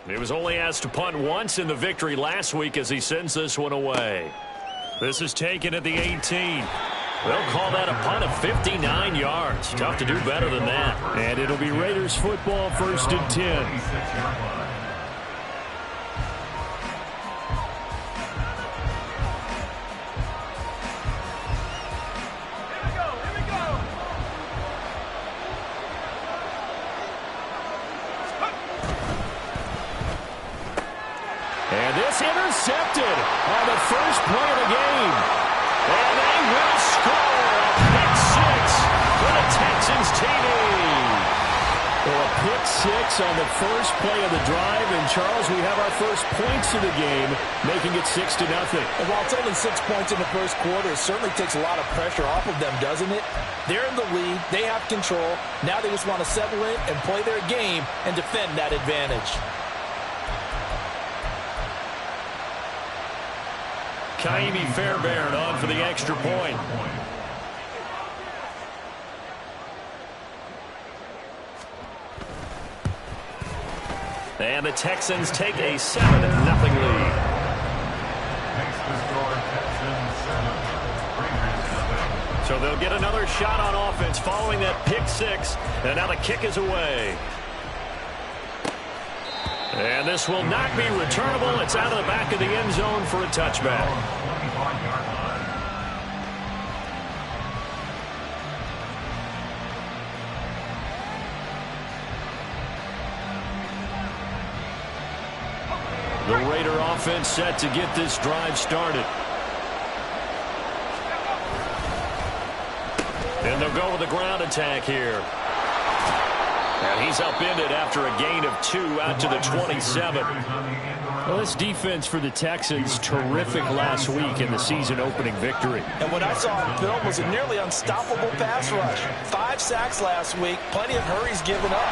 He was only asked to punt once in the victory last week as he sends this one away. This is taken at the 18. They'll call that a punt of 59 yards. Tough to do better than that. And it'll be Raiders football, 1st and 10. And this intercepted on the first play of the game. And they will score a pick six for the Texans TV. Well, a pick six on the first play of the drive. And, Charles, we have our first points of the game, making it 6-0. And while it's only 6 points in the first quarter, it certainly takes a lot of pressure off of them, doesn't it? They're in the lead. They have control. Now they just want to settle in and play their game and defend that advantage. Kaimi Fairbairn on for the extra point. And the Texans take a 7-0 lead. So they'll get another shot on offense following that pick six. And now the kick is away. And this will not be returnable. It's out of the back of the end zone for a touchback. The Raider offense set to get this drive started. And they'll go with the ground attack here. And he's upended after a gain of 2 out to the 27. Well, this defense for the Texans, terrific last week in the season-opening victory. And what I saw on film was a nearly unstoppable pass rush. 5 sacks last week, plenty of hurries given up.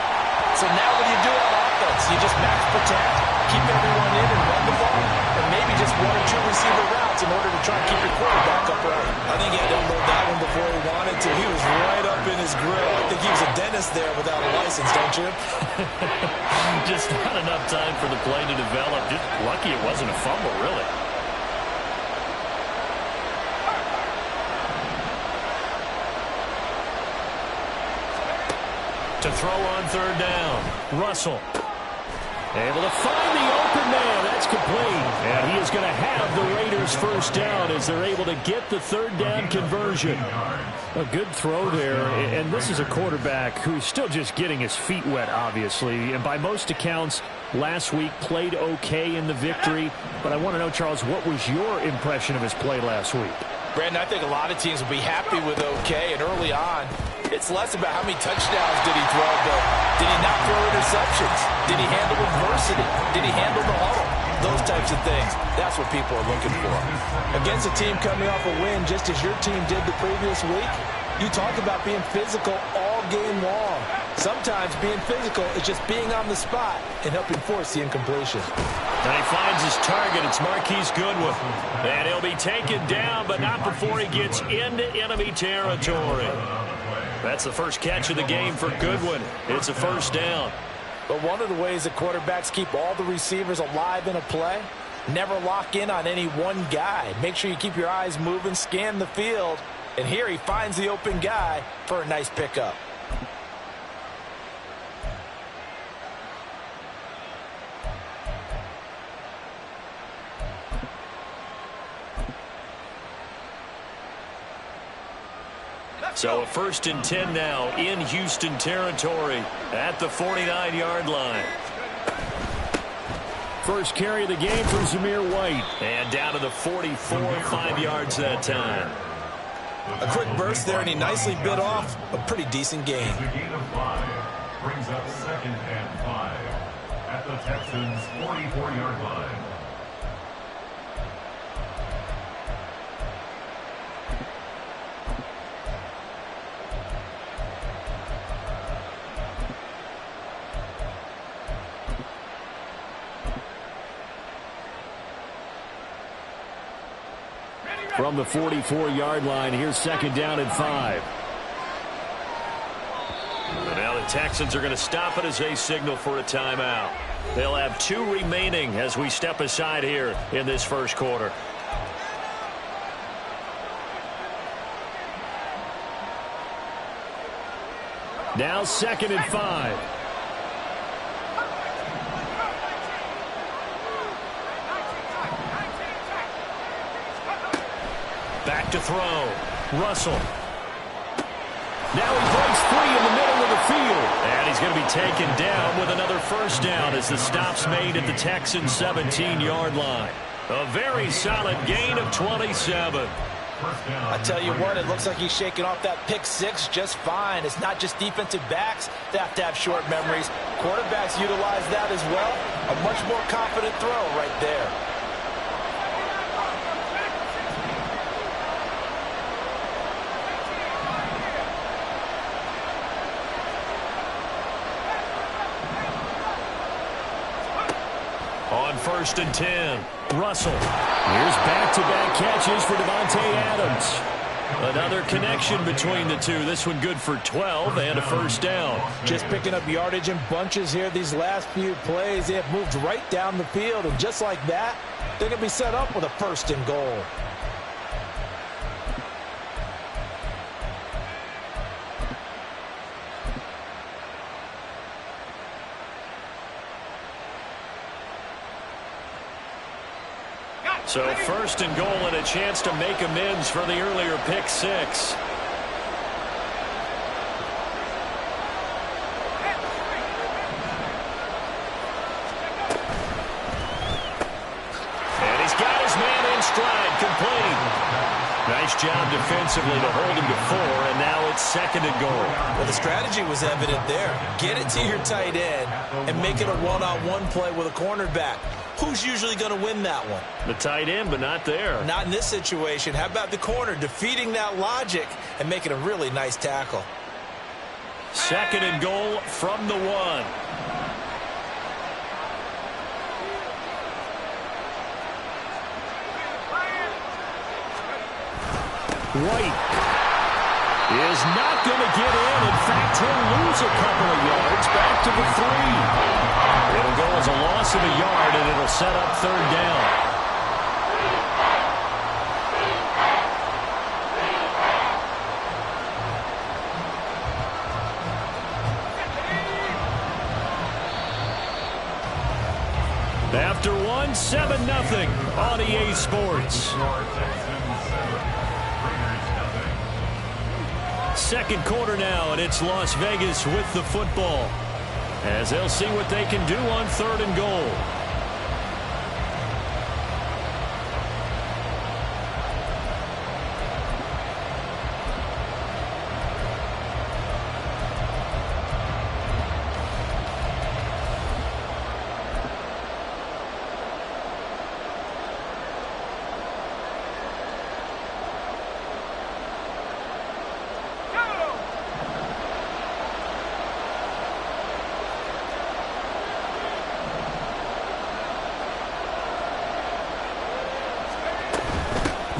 So now what do you do on offense? You just max protect, keep everyone in and run the ball, and maybe just 1 or 2 receiver routes in order to try and keep your quarterback upright. I think he had to unload that one before he wanted to. He was right up in his grill. I think he was a dentist there without a license, don't you? Just not enough time for the play to develop. Just lucky it wasn't a fumble, really. To throw on 3rd down. Russell. Able to find the open man. That's complete. And he is going to have the Raiders first down as they're able to get the 3rd down conversion. A good throw there. And this is a quarterback who's still just getting his feet wet, obviously. And by most accounts, last week played okay in the victory. But I want to know, Charles, what was your impression of his play last week? Brandon, I think a lot of teams will be happy with okay. And early on, it's less about how many touchdowns did he throw, but did he not throw interceptions? Did he handle adversity? Did he handle the huddle? Those types of things. That's what people are looking for. Against a team coming off a win, just as your team did the previous week, you talk about being physical all game long. Sometimes being physical is just being on the spot and helping force the incompletion. And he finds his target. It's Marquise Goodwin. And he'll be taken down, but not before he gets into enemy territory. That's the first catch of the game for Goodwin. It's a 1st down. But one of the ways that quarterbacks keep all the receivers alive in a play, never lock in on any one guy. Make sure you keep your eyes moving, scan the field. And here he finds the open guy for a nice pickup. So a 1st and 10 now in Houston territory at the 49-yard line. First carry of the game for Zamir White. And down to the 44, 5 yards that time. A quick burst there, and he nicely bit off a pretty decent gain. The gain of 5 brings up 2nd and 5 at the Texans' 44-yard line. From the 44-yard line, here's 2nd down and 5. Now The Texans are going to stop it as they signal for a timeout. They'll have 2 remaining as we step aside here in this first quarter. Now 2nd and 5. Back to throw. Russell. Now he breaks free in the middle of the field. And he's going to be taken down with another first down as the stop's made at the Texans' 17-yard line. A very solid gain of 27. I tell you what, it looks like he's shaking off that pick 6 just fine. It's not just defensive backs that have to have short memories. Quarterbacks utilize that as well. A much more confident throw right there. On 1st and 10, Russell. Here's back-to-back catches for Devontae Adams. Another connection between the two. This one good for 12 and a first down. Just picking up yardage in bunches here these last few plays. They have moved right down the field, and just like that, they're going to be set up with a 1st and goal. So 1st and goal and a chance to make amends for the earlier pick 6. And he's got his man in stride, complete. Nice job defensively to hold him to 4, and now it's 2nd and goal. Well, the strategy was evident there. Get it to your tight end and make it a one-on-one play with a cornerback. Who's usually going to win that one? The tight end, but not there. Not in this situation. How about the corner defeating that logic and making a really nice tackle? 2nd and goal from the 1. White is not going to get in. In fact, he'll lose a couple of yards back to the 3. It'll go as a loss of a yard, and it'll set up 3rd down. After 1, 7-0 on EA Sports. 2nd quarter now, and it's Las Vegas with the football, as they'll see what they can do on 3rd and goal.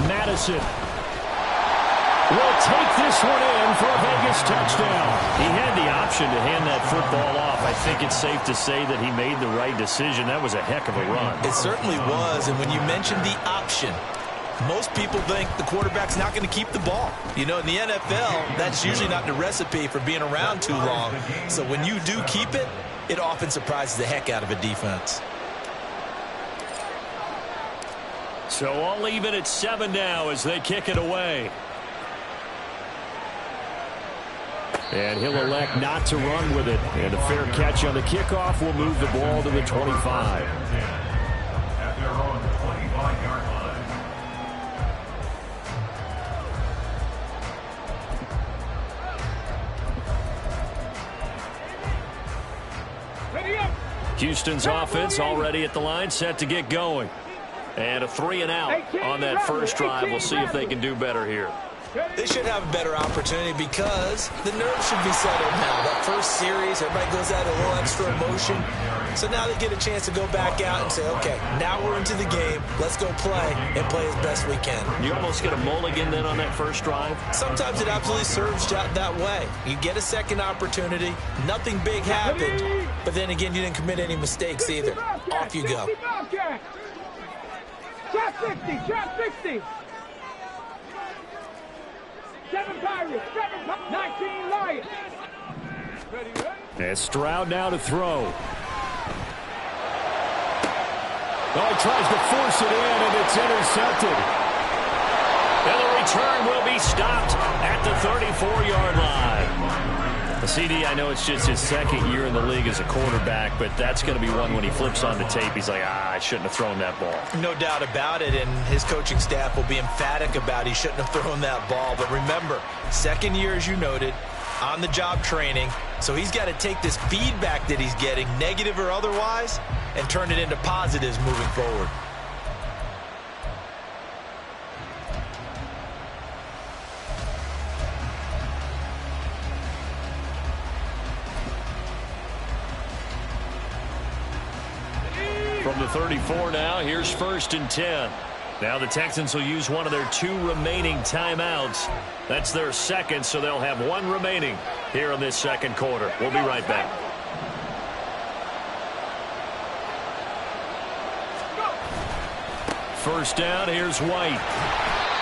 Madison will take this one in for a Vegas touchdown. He had the option to hand that football off. I think it's safe to say that he made the right decision. That was a heck of a run. It certainly was, and when you mentioned the option, most people think the quarterback's not going to keep the ball. You know, in the NFL, that's usually not the recipe for being around too long. So when you do keep it, it often surprises the heck out of a defense. So all even at 7 now as they kick it away. And he'll elect not to run with it. And a fair catch on the kickoff will move the ball to the 25. At their own 25-yard line. Houston's offense already at the line, set to get going. And a 3 and out on that first drive. We'll see if they can do better here. They should have a better opportunity because the nerves should be settled now. That first series, everybody goes out a little extra emotion. So now they get a chance to go back out and say, okay, now we're into the game. Let's go play and play as best we can. You almost get a mulligan then on that first drive? Sometimes it absolutely serves out that way. You get a second opportunity. Nothing big happened. But then again, you didn't commit any mistakes either. Off you go. Shot 60, shot 60. 7 Pirates, 19 Lions. And Stroud now to throw. Oh, he tries to force it in, and it's intercepted. And the return will be stopped at the 34-yard line. The CD, I know it's just his second year in the league as a quarterback, but that's going to be one when he flips on the tape, he's like, I shouldn't have thrown that ball. No doubt about it, and his coaching staff will be emphatic about he shouldn't have thrown that ball. But remember, second year, as you noted, on-the-job training, so he's got to take this feedback that he's getting, negative or otherwise, and turn it into positives moving forward. From the 34 now, here's 1st and 10. Now the Texans will use one of their 2 remaining timeouts. That's their second, so they'll have 1 remaining here in this second quarter. We'll be right back. First down, here's White.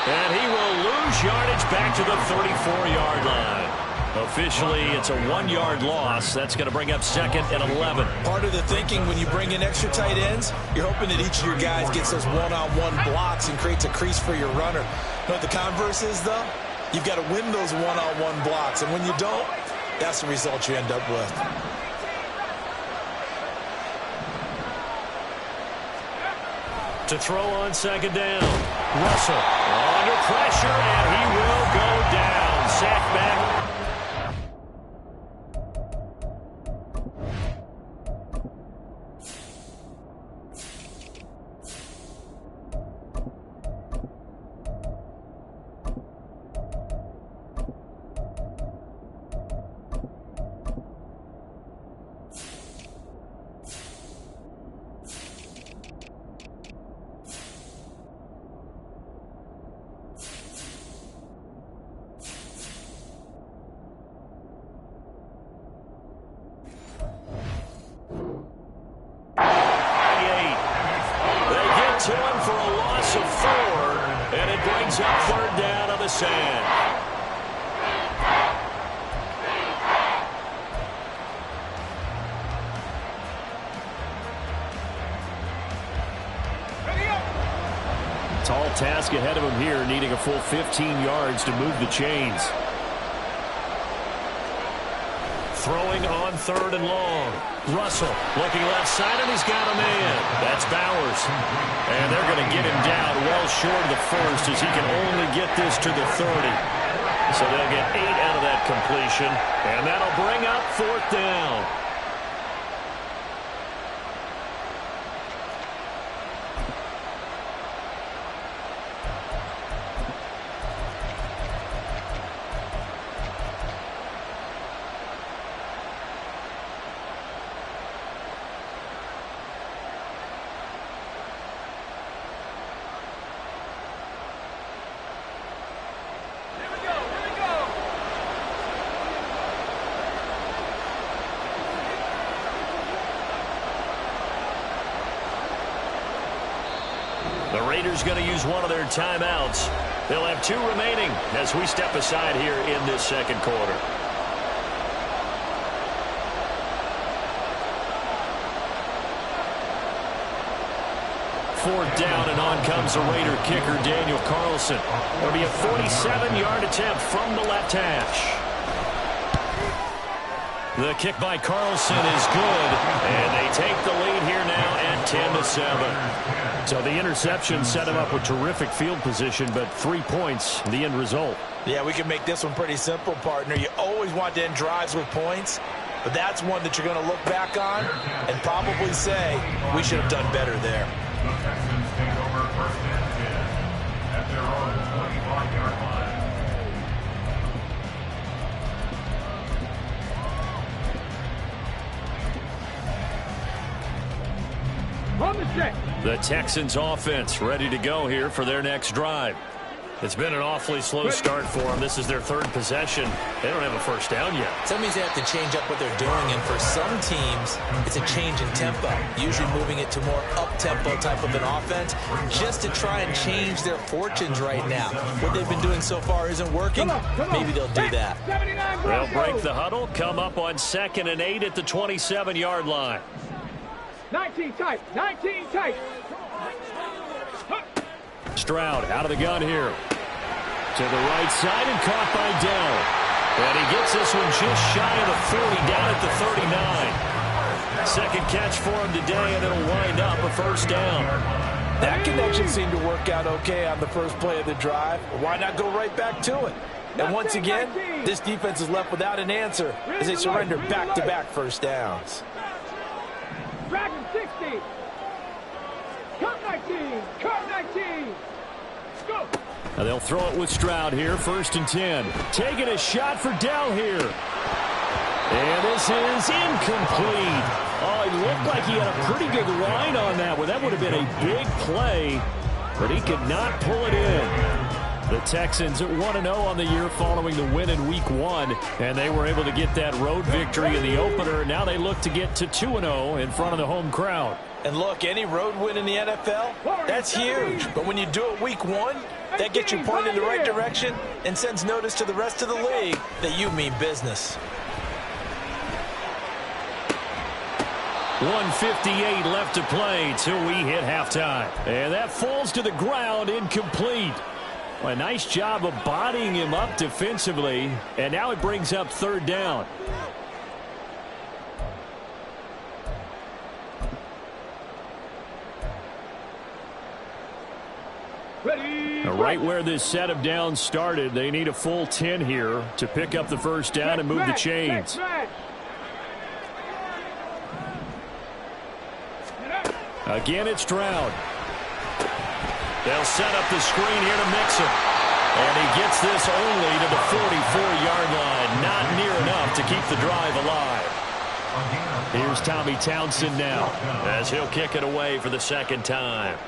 And he will lose yardage back to the 34-yard line. Officially, it's a 1-yard loss. That's going to bring up 2nd and 11. Part of the thinking when you bring in extra tight ends, you're hoping that each of your guys gets those one-on-one blocks and creates a crease for your runner. You know what the converse is, though? You've got to win those one-on-one blocks, and when you don't, that's the result you end up with. To throw on 2nd down. Russell under pressure, and he will go down. Sack back. To him for a loss of 4, and it brings up 3rd down on the sand. Tall task ahead of him here, needing a full 15 yards to move the chains. Throwing on 3rd and long. Russell looking left side, and he's got a man. That's Bowers. And they're going to get him down well short of the 1st as he can only get this to the 30. So they'll get 8 out of that completion, and that'll bring up 4th down. The Raiders going to use one of their timeouts. They'll have 2 remaining as we step aside here in this second quarter. Fourth down, and on comes the Raider kicker, Daniel Carlson. It'll be a 47-yard attempt from the left hash. The kick by Carlson is good, and they take the lead here now at 10-7. So the interception set him up with terrific field position, but 3 points, the end result. Yeah, we can make this one pretty simple, partner. You always want to end drives with points, but that's one that you're going to look back on and probably say, we should have done better there. The Texans take over 1st and 10 at their own 25-yard line. On the set. The Texans offense ready to go here for their next drive. It's been an awfully slow start for them. This is their third possession. They don't have a first down yet. That means they have to change up what they're doing, and for some teams, it's a change in tempo, usually moving it to more up-tempo type of an offense, just to try and change their fortunes right now. What they've been doing so far isn't working. Maybe they'll do that. They'll break the huddle, come up on 2nd and 8 at the 27-yard line. 19 tight. 19 tight. Stroud out of the gun here. To the right side and caught by Dell. And he gets this one just shy of the 40, down at the 39. Second catch for him today, and it'll wind up a first down. That connection seemed to work out okay on the first play of the drive. Why not go right back to it? And once again, this defense is left without an answer as they surrender back-to-back first downs. Dragon 60. Cut 19. Cut 19. Go. Now they'll throw it with Stroud here, 1st and 10. Taking a shot for Dell here. And this is incomplete. Oh, it looked like he had a pretty good line on that one. That would have been a big play, but he could not pull it in. The Texans at 1-0 on the year following the win in Week 1, and they were able to get that road victory in the opener. Now they look to get to 2-0 in front of the home crowd. And look, any road win in the NFL, that's huge. But when you do it Week 1, that gets you pointed in the right direction and sends notice to the rest of the league that you mean business. 1:58 left to play till we hit halftime. And that falls to the ground, incomplete. Well, a nice job of bodying him up defensively, and now it brings up 3rd down. Right where this set of downs started, they need a full 10 here to pick up the first down and move the chains. Again, it's Stroud. They'll set up the screen here to mix him. And he gets this only to the 44-yard line. Not near enough to keep the drive alive. Here's Tommy Townsend now as he'll kick it away for the 2nd time.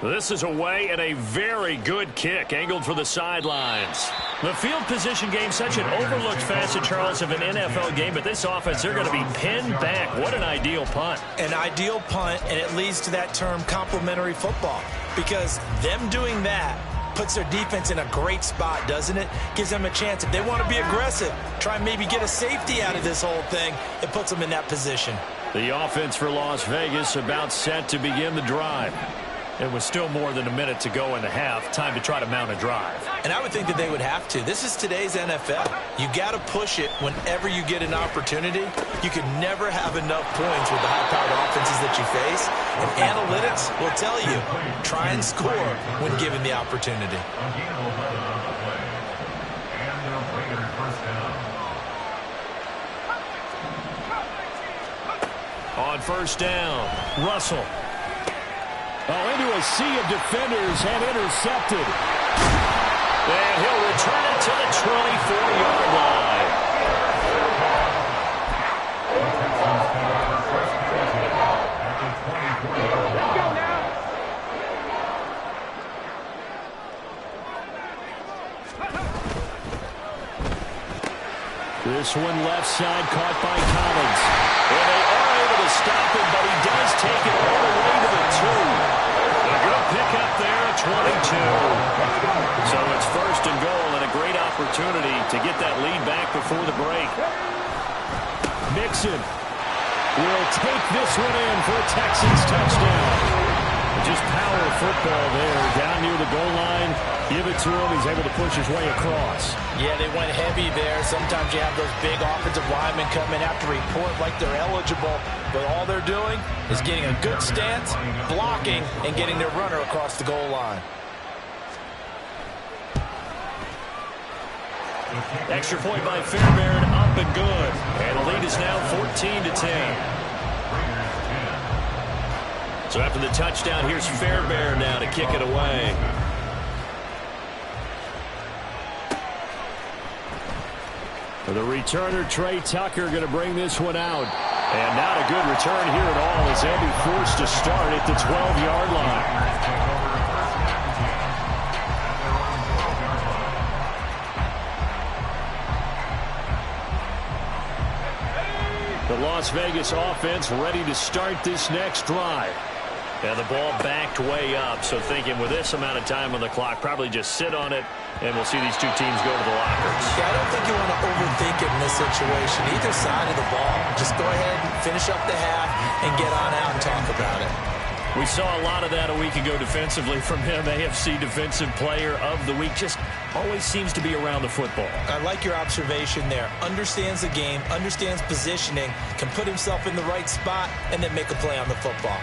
This is away and a very good kick angled for the sidelines. The field position game, such an overlooked facet, Charles, of an NFL game, but this offense, they're going to be pinned back. What an ideal punt. An ideal punt, and it leads to that term complementary football, because them doing that puts their defense in a great spot, doesn't it? Gives them a chance. If they want to be aggressive, try and maybe get a safety out of this whole thing, it puts them in that position. The offense for Las Vegas about set to begin the drive. It was still more than a minute to go in the half. Time to try to mount a drive. And I would think that they would have to. This is today's NFL. You got to push it whenever you get an opportunity. You can never have enough points with the high-powered offenses that you face. And analytics will tell you, try and score when given the opportunity. On first down, Russell. Oh, into a sea of defenders and intercepted. And he'll return it to the 24-yard line. Let's go now. This one left side caught by Collins. And they are able to stop him, but he does take it all the way to the 2. A good pick up there at 22. So it's 1st and goal and a great opportunity to get that lead back before the break. Mixon will take this one in for a Texans touchdown. Just power football there, down near the goal line. Give it to him. He's able to push his way across. Yeah, they went heavy there. Sometimes you have those big offensive linemen come in, have to report like they're eligible. But all they're doing is getting a good stance, blocking, and getting their runner across the goal line. Extra point by Fairbairn, up and good. And the lead is now 14-10. So after the touchdown, here's Fairbairn now to kick it away. The returner, Trey Tucker, going to bring this one out. And not a good return here at all as they'll be forced to start at the 12-yard line. The Las Vegas offense ready to start this next drive. And the ball backed way up, so thinking with this amount of time on the clock, probably just sit on it, and we'll see these two teams go to the lockers. Yeah, I don't think you want to overthink it in this situation. Either side of the ball. Just go ahead and finish up the half and get on out and talk about it. We saw a lot of that a week ago defensively from him. AFC Defensive Player of the Week. Just always seems to be around the football. I like your observation there. Understands the game, understands positioning, can put himself in the right spot, and then make a play on the football.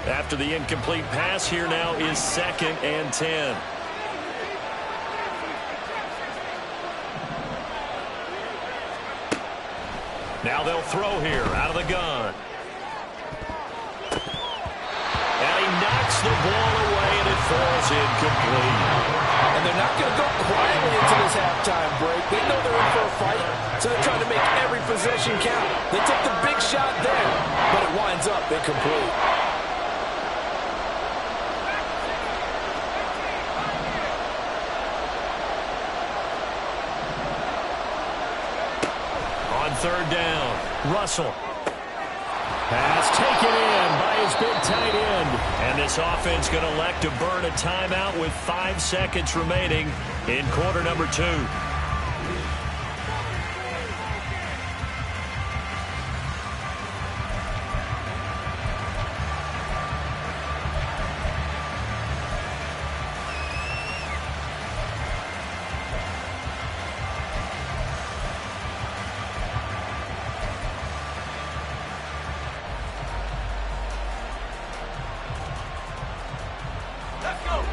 After the incomplete pass, here now is 2nd and 10. Now they'll throw here out of the gun. And he knocks the ball away, and it falls incomplete. And they're not going to go quietly into this halftime break. They know they're in for a fight, so they're trying to make every possession count. They took the big shot there, but it winds up incomplete. On 3rd down, Russell. Pass taken in by his big tight end. And this offense going to elect to burn a timeout with 5 seconds remaining in quarter number 2.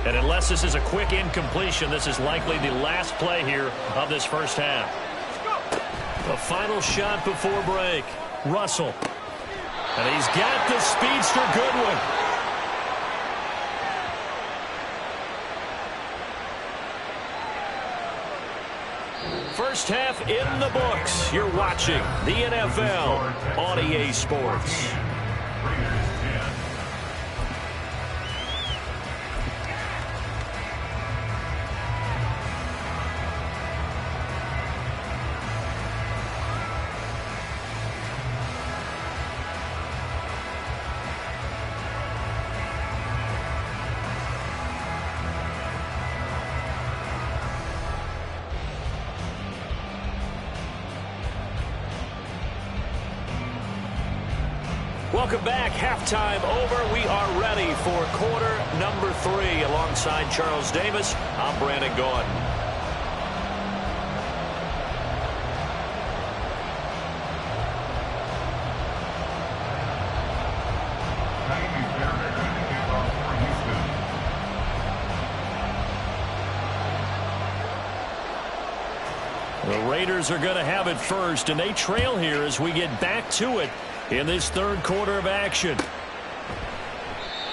And unless this is a quick incompletion, this is likely the last play here of this first half. The final shot before break. Russell. And he's got the speedster Goodwin. First half in the books. You're watching the NFL on EA Sports. Welcome back. Halftime over. We are ready for quarter number 3. Alongside Charles Davis, I'm Brandon Gaudin. The Raiders are going to have it first, and they trail here as we get back to it in this 3rd quarter of action.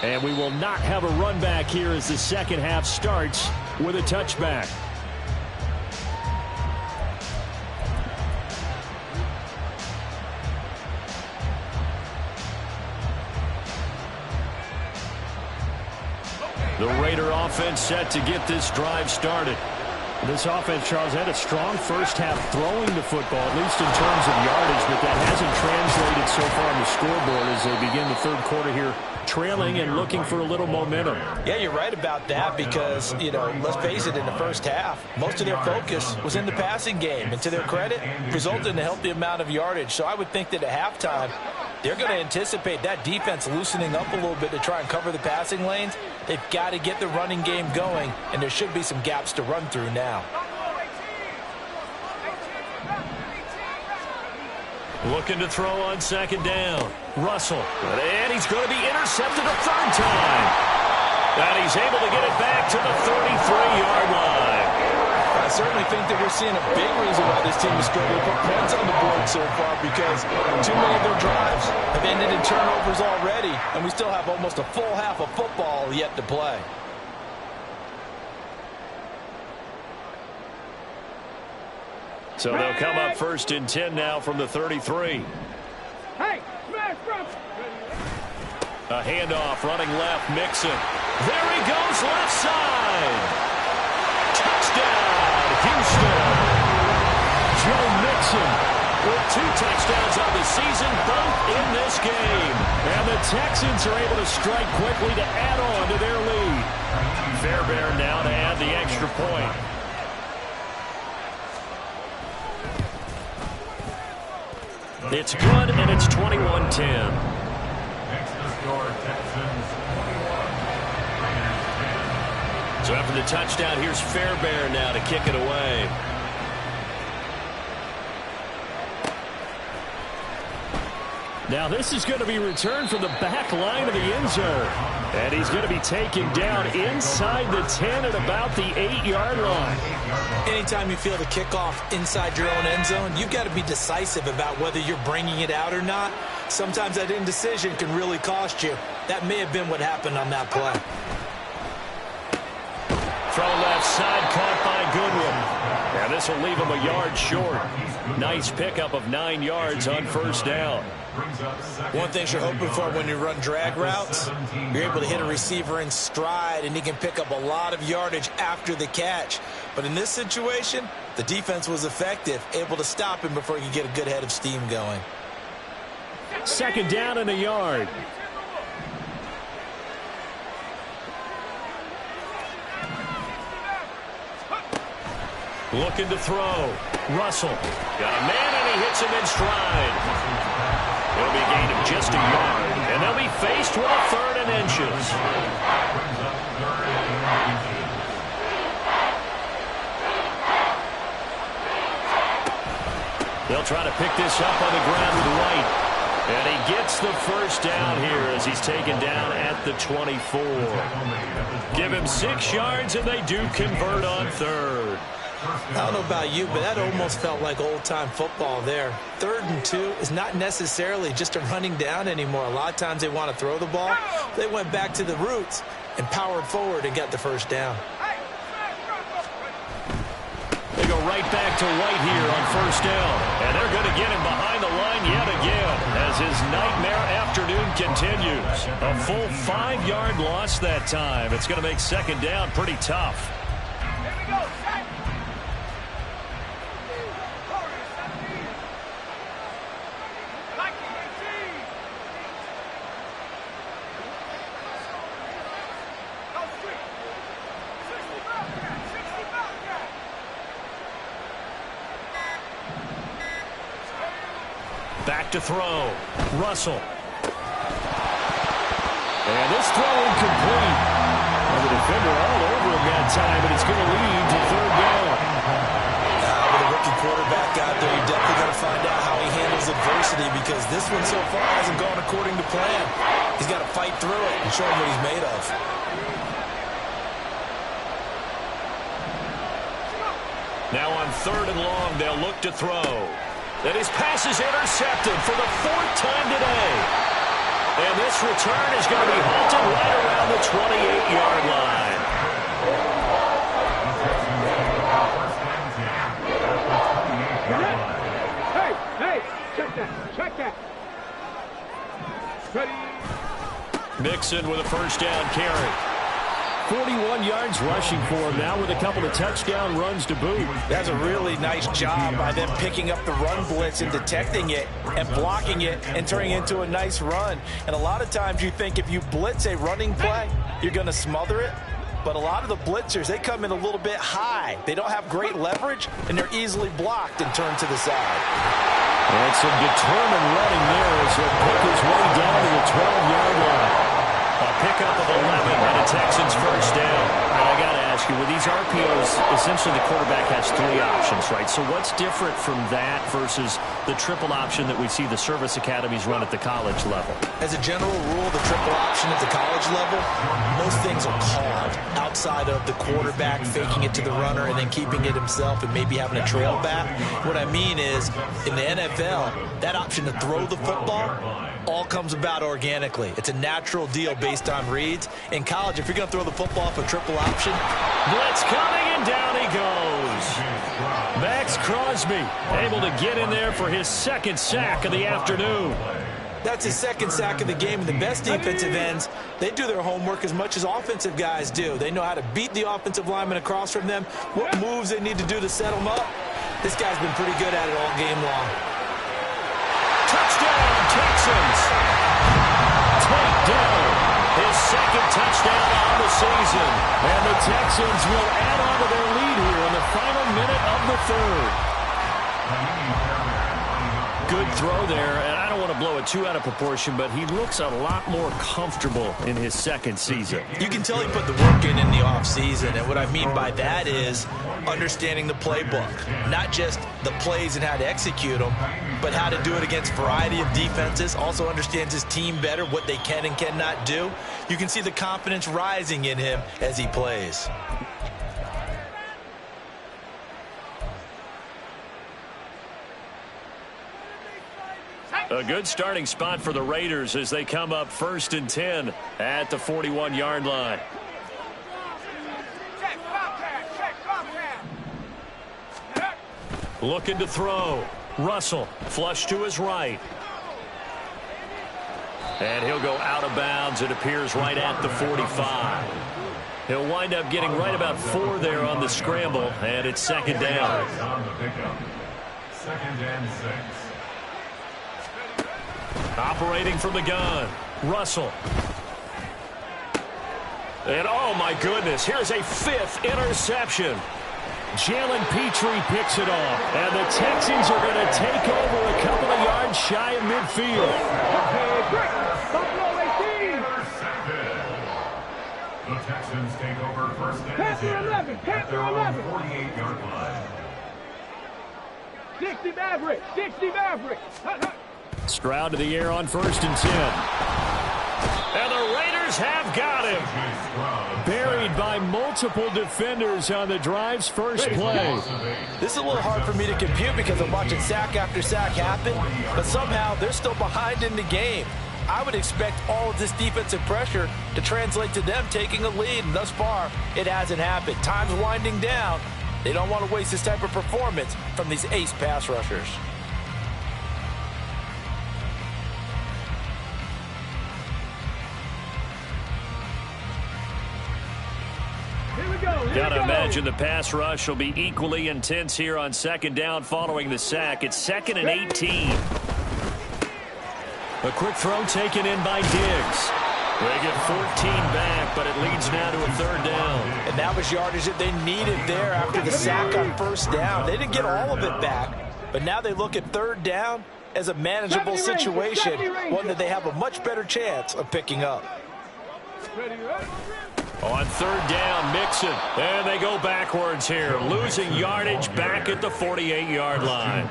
And we will not have a run back here as the second half starts with a touchback. The Raider offense set to get this drive started. This offense, Charles, had a strong first half throwing the football, at least in terms of yardage, but that hasn't translated so far on the scoreboard as they begin the 3rd quarter here, trailing and looking for a little momentum. Yeah, you're right about that because, let's face it, in the first half, most of their focus was in the passing game. And to their credit, resulted in a healthy amount of yardage. So I would think that at halftime, they're going to anticipate that defense loosening up a little bit to try and cover the passing lanes. They've got to get the running game going, and there should be some gaps to run through now. Looking to throw on 2nd down. Russell. And he's going to be intercepted a 3rd time. And he's able to get it back to the 33-yard line. I certainly think that we're seeing a big reason why this team is struggling to put points on the board so far, because too many of their drives have ended in turnovers already, and we still have almost a full half of football yet to play. So they'll come up 1st and 10 now from the 33. Hey, smash from. A handoff, running left, Mixon. There he goes, left side. Touchdown, Houston. Joe Mixon with 2 touchdowns on the season, both in this game. And the Texans are able to strike quickly to add on to their lead. Fairbairn now to add the extra point. It's good, and it's 21-10. Next to score, Texans 21. So after the touchdown, here's Fairbairn now to kick it away. Now this is going to be returned from the back line of the end zone. And he's going to be taken down inside the 10 at about the 8-yard line. Anytime you feel the kickoff inside your own end zone, you've got to be decisive about whether you're bringing it out or not. Sometimes that indecision can really cost you. That may have been what happened on that play. Throw left side, caught by Goodwin. Now this will leave him a yard short. Nice pickup of 9 yards on 1st down. One thing you're hoping for when you run drag routes, you're able to hit a receiver in stride, and he can pick up a lot of yardage after the catch. But in this situation, the defense was effective, able to stop him before he could get a good head of steam going. 2nd down and a yard. Looking to throw. Russell. Got a man, and he hits him in stride. It'll be a gain of just a yard, and they'll be faced with a 3rd and inches. They'll try to pick this up on the ground with White. And he gets the 1st down here as he's taken down at the 24. Give him 6 yards, and they do convert on 3rd. I don't know about you, but that almost felt like old-time football there. 3rd and 2 is not necessarily just a running down anymore. A lot of times they want to throw the ball. They went back to the roots and powered forward and got the 1st down. They go right back to White here on 1st down. And they're going to get him behind the line yet again as his nightmare afternoon continues. A full 5-yard loss that time. It's going to make 2nd down pretty tough. Back to throw. Russell. And this throw incomplete. Well, the defender all over him that time, but it's going to lead to 3rd down. With a rookie quarterback out there, you're definitely going to find out how he handles adversity, because this one so far hasn't gone according to plan. He's got to fight through it and show him what he's made of. Now on 3rd and long, they'll look to throw. And his pass is intercepted for the 4th time today. And this return is going to be halted right around the 28-yard line. Hey, check that. Ready. Mixon with a 1st down carry. 41 yards rushing for him now with a couple of touchdown runs to boot. That's a really nice job by them picking up the run blitz and detecting it and blocking it and turning it into a nice run. And a lot of times you think if you blitz a running play, you're going to smother it. But a lot of the blitzers, they come in a little bit high. They don't have great leverage, and they're easily blocked and turned to the side. And some determined running there as he'll pick his way down to the 12-yard line. A pickup of 11 and a Texans 1st down. And I got to ask you, with these RPOs, essentially the quarterback has 3 options, right? So what's different from that versus the triple option that we see the service academies run at the college level? As a general rule, the triple option at the college level, most things are called outside of the quarterback faking it to the runner and then keeping it himself and maybe having a trail back. What I mean is, in the NFL, that option to throw the football all comes about organically. It's a natural deal based on reads. In college, if you're going to throw the football off a triple option, blitz coming, and down he goes. Max Crosby Crosby able to get in there for his second sack of the afternoon. That's his second sack of the game. And the best defensive ends, they do their homework as much as offensive guys do. They know how to beat the offensive lineman across from them, what moves they need to do to set them up. This guy's been pretty good at it all game long. Touchdown, Texans. Takedown. His second touchdown on the season. And the Texans will add on to their lead here in the final minute of the third. Good throw there, and I don't want to blow it too out of proportion, but he looks a lot more comfortable in his second season. You can tell he put the work in the offseason, and what I mean by that is understanding the playbook. Not just the plays and how to execute them, but how to do it against a variety of defenses. Also understands his team better, what they can and cannot do. You can see the confidence rising in him as he plays. A good starting spot for the Raiders as they come up 1st and 10 at the 41-yard line. Looking to throw. Russell, flush to his right. And he'll go out of bounds. It appears right at the 45. He'll wind up getting right about 4 there on the scramble, and it's second down. Second and 6. Operating from the gun, Russell. And oh my goodness, here's a 5th interception. Jalen Petrie picks it off. And the Texans are going to take over a couple of yards shy of midfield. The Texans take over 1st and 10 at their own 48-yard line. 60 Maverick! 60 Maverick! Stroud to the air on 1st and 10. And the Raiders have got him. Buried by multiple defenders on the drive's first play. This is a little hard for me to compute because I'm watching sack after sack happen, but somehow they're still behind in the game. I would expect all of this defensive pressure to translate to them taking a lead, and thus far, it hasn't happened. Time's winding down. They don't want to waste this type of performance from these ace pass rushers. Gotta imagine the pass rush will be equally intense here on second down following the sack. It's 2nd and 18. A quick throw taken in by Diggs. They get 14 back, but it leads now to a 3rd down. And that was yardage that they needed there after the sack on 1st down. They didn't get all of it back, but now they look at 3rd down as a manageable situation, one that they have a much better chance of picking up. On 3rd down, Mixon. And they go backwards here, losing yardage back at the 48-yard line.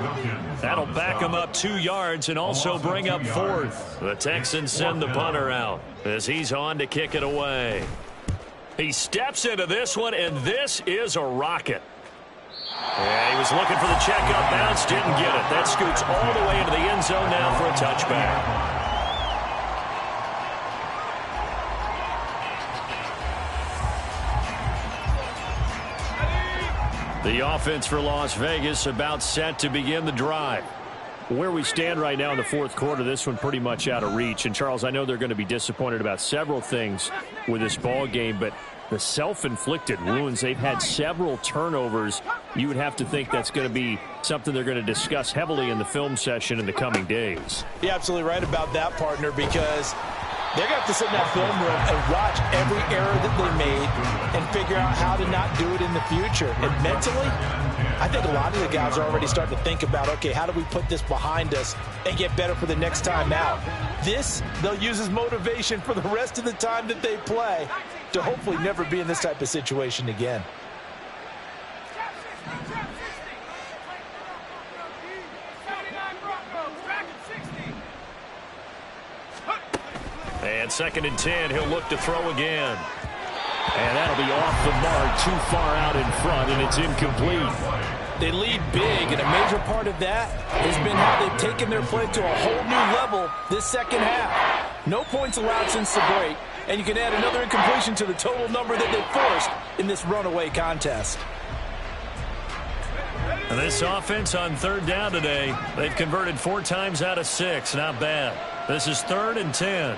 That'll back them up 2 yards and also bring up 4th. The Texans send the punter out as he's on to kick it away. He steps into this one, and this is a rocket. Yeah, he was looking for the checkup bounce, didn't get it. That scoots all the way into the end zone now for a touchback. The offense for Las Vegas about set to begin the drive. Where we stand right now in the 4th quarter, this one pretty much out of reach. And, Charles, I know they're going to be disappointed about several things with this ball game, but the self-inflicted wounds, they've had several turnovers. You would have to think that's going to be something they're going to discuss heavily in the film session in the coming days. You're absolutely right about that, partner, because they're going to have to sit in that film room and watch every error that they made and figure out how to not do it in the future. And mentally, I think a lot of the guys are already starting to think about, okay, how do we put this behind us and get better for the next time out? This, they'll use as motivation for the rest of the time that they play to hopefully never be in this type of situation again. And 2nd and 10, he'll look to throw again. And that'll be off the mark, too far out in front, and it's incomplete. They lead big, and a major part of that has been how they've taken their play to a whole new level this second half. No points allowed since the break, and you can add another incompletion to the total number that they forced in this runaway contest. And this offense on third down today, they've converted 4 times out of 6. Not bad. This is 3rd and 10.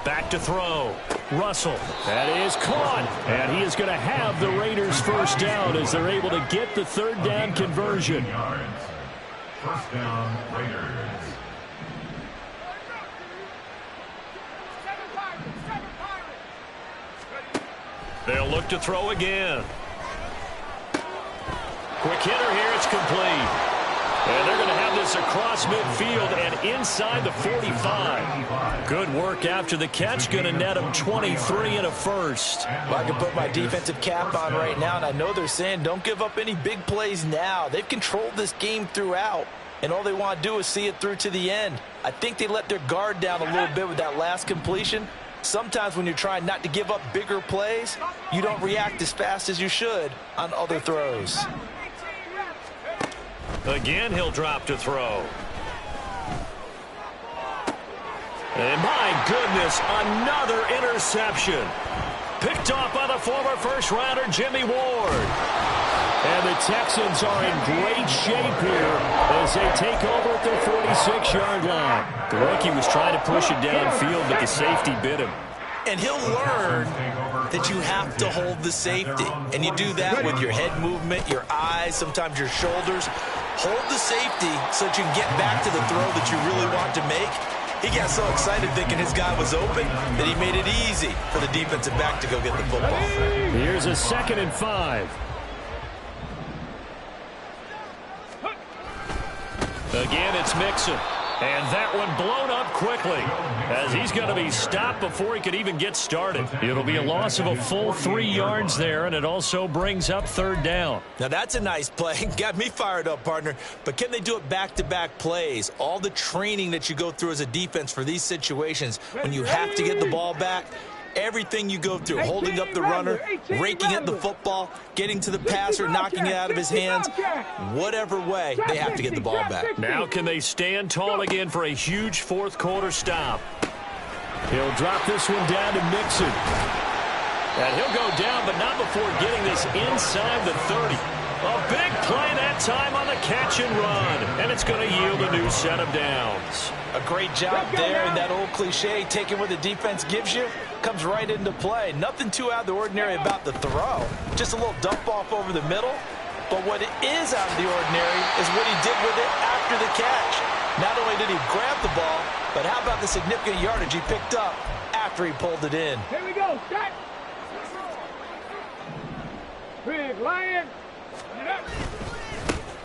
Back to throw. Russell. That is caught. And he is going to have the Raiders first down as they're able to get the third down conversion. First down, Raiders. They'll look to throw again. Quick hitter here. It's complete. And they're going to have this across midfield and inside the 45. Good work after the catch. Going to net them 23 and a first. Well, I can put my defensive cap on right now, and I know they're saying don't give up any big plays now. They've controlled this game throughout, and all they want to do is see it through to the end. I think they let their guard down a little bit with that last completion. Sometimes when you're trying not to give up bigger plays, you don't react as fast as you should on other throws. Again, he'll drop to throw. And my goodness, another interception. Picked off by the former first-rounder, Jimmy Ward. And the Texans are in great shape here as they take over at their 46-yard line. The rookie was trying to push it downfield, but the safety bit him. And he'll learn that you have to hold the safety. And you do that with your head movement, your eyes, sometimes your shoulders. Hold the safety so that you can get back to the throw that you really want to make. He got so excited thinking his guy was open that he made it easy for the defensive back to go get the football. Here's a 2nd and 5. Again, it's Mixon. And that one blown up quickly as he's going to be stopped before he could even get started. It'll be a loss of a full 3 yards there, and it also brings up 3rd down. Now, that's a nice play. Got me fired up, partner. But can they do it back-to-back plays? All the training that you go through as a defense for these situations, when you have to get the ball back, everything you go through, holding up the runner, raking at the football, getting to the passer, knocking it out of his hands, whatever way, they have to get the ball back. Now can they stand tall again for a huge 4th quarter stop? He'll drop this one down to Mixon. And he'll go down, but not before getting this inside the 30. A big play that time on the catch and run. And it's going to yield a new set of downs. A great job there, and that old cliche, taking what the defense gives you, comes right into play. Nothing too out of the ordinary about the throw. Just a little dump off over the middle. But what is out of the ordinary is what he did with it after the catch. Not only did he grab the ball, but how about the significant yardage he picked up after he pulled it in. Here we go. Start. Big Lion.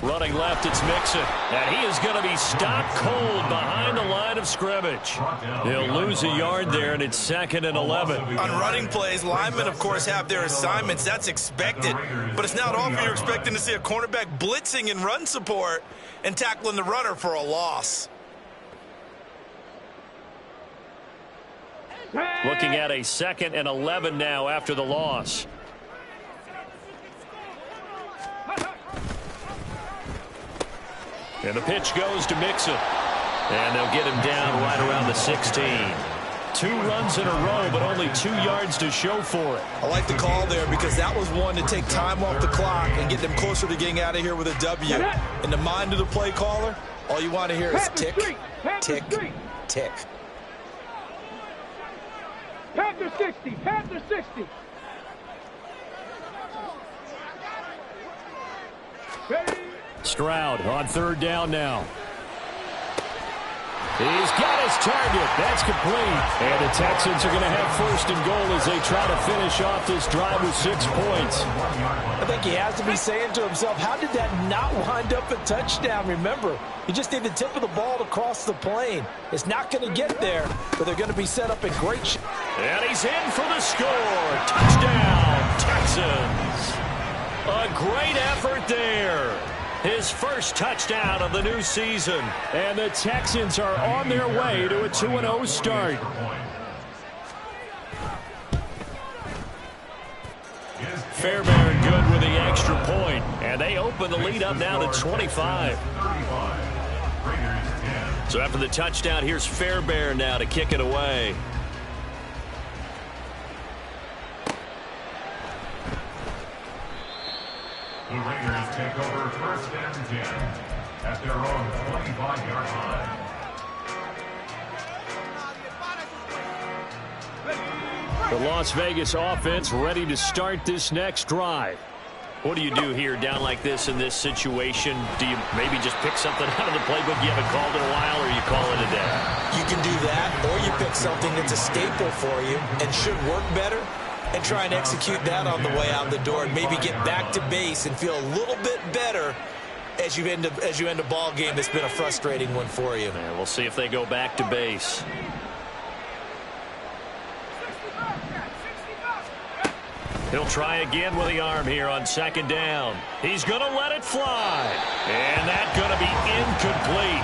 Running left, it's Mixon. And he is going to be stopped cold behind the line of scrimmage. They'll lose a yard there, and it's 2nd and 11. On running plays, linemen, of course, have their assignments. That's expected. But it's not often you're expecting to see a cornerback blitzing in run support and tackling the runner for a loss. Looking at a 2nd and 11 now after the loss. And the pitch goes to Mixon. And they'll get him down right around the 16. 2 runs in a row, but only 2 yards to show for it. I like the call there because that was one to take time off the clock and get them closer to getting out of here with a W. In the mind of the play caller, all you want to hear is tick, tick, tick. Panther 60. Panther 60. Stroud on 3rd down now. He's got his target. That's complete. And the Texans are going to have 1st and goal as they try to finish off this drive with 6 points. I think he has to be saying to himself, how did that not wind up a touchdown? Remember, you just need the tip of the ball to cross the plane. It's not going to get there, but they're going to be set up in great shape. And he's in for the score. Touchdown, Texans. A great effort there. His first touchdown of the new season. And the Texans are on their way to a 2-0 start. Fairbairn good with the extra point. And they open the lead up now to 25. So after the touchdown, here's Fairbairn now to kick it away. The Raiders take over 1st and 10 at their own 25-yard line. The Las Vegas offense ready to start this next drive. What do you do here down like this in this situation? Do you maybe just pick something out of the playbook you haven't called in a while, or you call it a day? You can do that, or you pick something that's a staple for you and should work better and try and execute that on the way out the door and maybe get back to base and feel a little bit better as you end a ball game that's been a frustrating one for you. Yeah, we'll see if they go back to base. He'll try again with the arm here on 2nd down. He's going to let it fly. And that's going to be incomplete.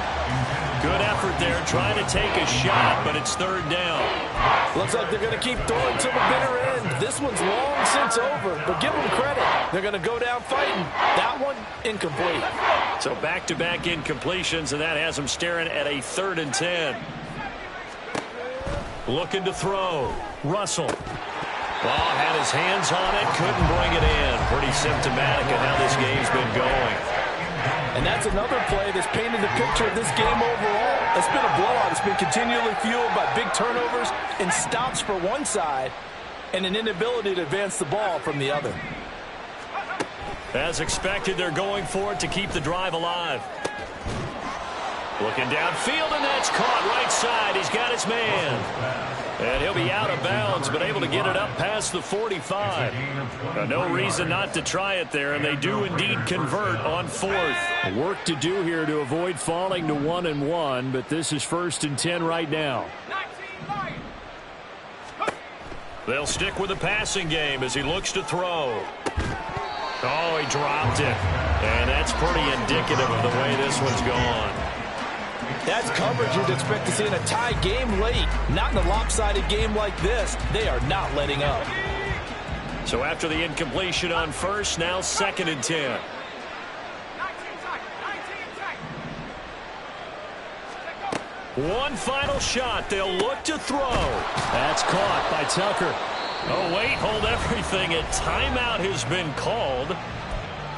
Good effort there, trying to take a shot, but it's 3rd down. Looks like they're going to keep throwing to the bitter end. This one's long since over, but give them credit. They're going to go down fighting. That one, incomplete. So back-to-back incompletions, and that has them staring at a 3rd and 10. Looking to throw. Russell. Ball had his hands on it, couldn't bring it in. Pretty symptomatic of how this game's been going. And that's another play that's painted the picture of this game overall. It's been a blowout. It's been continually fueled by big turnovers and stops for one side and an inability to advance the ball from the other. As expected, they're going for it to keep the drive alive. Looking downfield, and that's caught right side. He's got his man. And he'll be out of bounds, but able to get it up past the 45. No reason not to try it there, and they do indeed convert on 4th. Work to do here to avoid falling to 1-1, but this is 1st and 10 right now. They'll stick with the passing game as he looks to throw. Oh, he dropped it. And that's pretty indicative of the way this one's gone. That's coverage you'd expect to see in a tie game late. Not in a lopsided game like this. They are not letting up. So after the incompletion on 1st, now 2nd and 10. One final shot. They'll look to throw. That's caught by Tucker. Oh, wait, hold everything. A timeout has been called.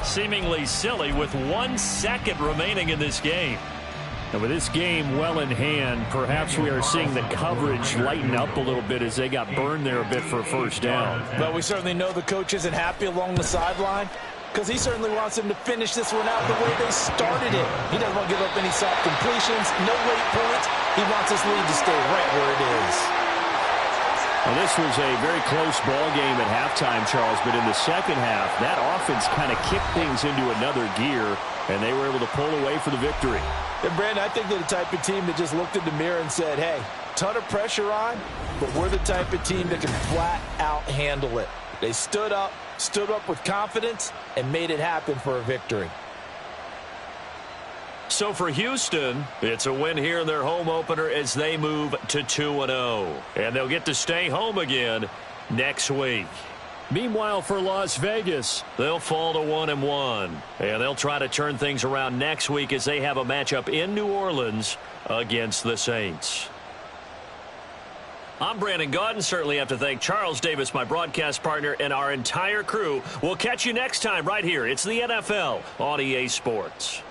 Seemingly silly with 1 second remaining in this game. And with this game well in hand, perhaps we are seeing the coverage lighten up a little bit as they got burned there a bit for a 1st down. But we certainly know the coach isn't happy along the sideline because he certainly wants them to finish this one out the way they started it. He doesn't want to give up any soft completions, no late points. He wants this lead to stay right where it is. Well, this was a very close ball game at halftime, Charles, but in the 2nd half, that offense kind of kicked things into another gear, and they were able to pull away for the victory. And Brandon, I think they're the type of team that just looked in the mirror and said, hey, ton of pressure on, but we're the type of team that can flat out handle it. They stood up with confidence, and made it happen for a victory. So for Houston, it's a win here in their home opener as they move to 2-0. And they'll get to stay home again next week. Meanwhile, for Las Vegas, they'll fall to 1-1. And they'll try to turn things around next week as they have a matchup in New Orleans against the Saints. I'm Brandon Gaudin. Certainly have to thank Charles Davis, my broadcast partner, and our entire crew. We'll catch you next time right here. It's the NFL on EA Sports.